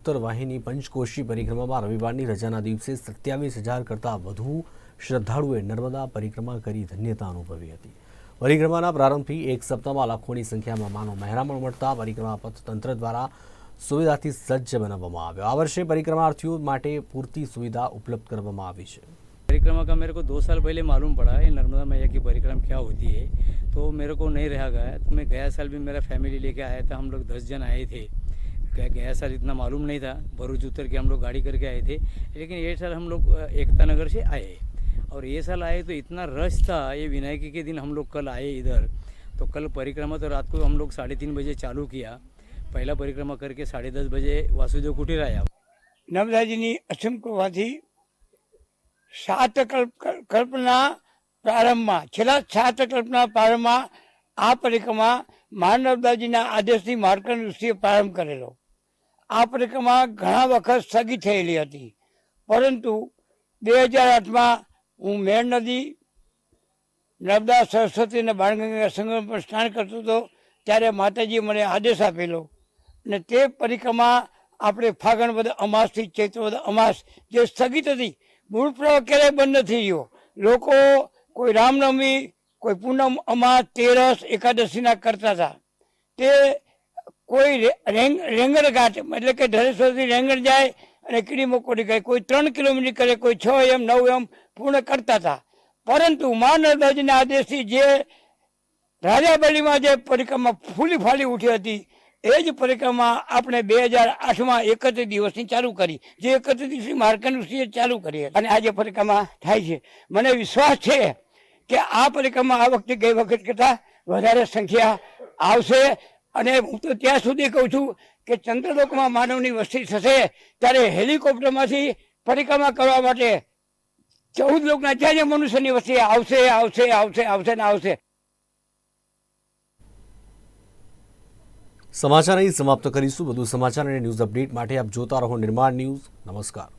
ઉત્તર વાહિની પંચકોશી પરિક્રમામાં રવિવારની રજાના દિવસે 27,000 કરતાં વધુ શ્રદ્ધાળુઓએ નર્મદા પરિક્રમા કરી ધન્યતા અનુભવી હતી। પરિક્રમાના પ્રારંભથી એક સપ્તાહમાં લાખોની સંખ્યામાં માનવ મહેરામણ મળતા પરિક્રમા પથ તંત્ર દ્વારા સુવિધાથી સજ્જ બનાવવામાં આવ્યો। આ વર્ષે પરિક્રમાર્થીઓ માટે પૂરતી સુવિધા ઉપલબ્ધ કરવામાં આવી છે। परिक्रमा का मेरे को 2 साल पहले मालूम पड़ा है नर्मदा मैया की परिक्रमा क्या होती है, तो मेरे को नहीं रहा गया। तो मैं गया साल भी मेरा फैमिली लेके आया था, हम लोग 10 जन आए थे। गया साल इतना मालूम नहीं था, भरूच उतर के हम लोग गाड़ी करके आए थे, लेकिन ये साल हम लोग एकता नगर से आए और ये साल आए तो इतना रश था। ये विनायकी के दिन हम लोग कल आए इधर, तो कल परिक्रमा तो रात को हम लोग 3:30 बजे चालू किया। पहला परिक्रमा करके 10:30 बजे वासुदेव कुटीर आया। नर्मदा जी की असीम कृपाथी 7 कल्पना प्रारंभ में छेल्ला 7 कल्पना प्रारंभ में आ परिक्रमा महानर्मदाजीना आदेशथी मार्कंड ऋषिए प्रारंभ करेलो। आ परिक्रमा घणा वखत स्थगित थयेली हती, परंतु 2008 में हूँ मेर नदी नर्मदा सरस्वती और बाणगंगा संगम पर स्नान करतो तो त्यारे माताजीए मने आदेश आपेलो ने ते परिक्रमा आपणे फागण वद अमास थी चैत्र वद अमास जे स्थगित थी मूळ प्रवाह क्यारे बंद थी गयो। लोको कोई रामनवमी कोई पूनम अमास तेरस एकादशी ना करता था, ते कोई रेंगण घाट मतलब के धरेश्वर थी रेंगण जाए અને કીડી મકોડી ગઈ, કોઈ 3 કિલોમીટર કરે, કોઈ 6 એમ 9 એમ પૂર્ણ કરતા હતા। પરંતુ મા નર્મદાજીના આદેશથી જે રાજાબલીમાં જે પરિક્રમા ફૂલી ફાલી ઉઠી હતી એ જ પરિક્રમા આપણે 2008માં 31 દિવસની ચાલુ કરી, જે 31 દિવસની માર્કંડ ઋષિએ ચાલુ કરી અને આ જે પરિક્રમા થાય છે મને વિશ્વાસ છે કે આ પરિક્રમા આ વખતે ગઈ વખત કરતાં વધારે સંખ્યા આવશે। અને હું તો ત્યાં સુધી કહું છું કે ચંદ્રલોકમાં માનવની વસ્તી થશે ત્યારે હેલિકોપ્ટરમાંથી પરિક્રમા કરવા માટે 14 લોકના જ્યાં જ્યાં મનુષ્યની વસ્તી આવશે આવશે આવશે આવશે ને આવશે। સમાચાર અહીં સમાપ્ત કરીશું। વધુ સમાચાર અને ન્યૂઝ અપડેટ માટે આપ જોતા રહો નિર્માણ ન્યૂઝ। નમસ્કાર।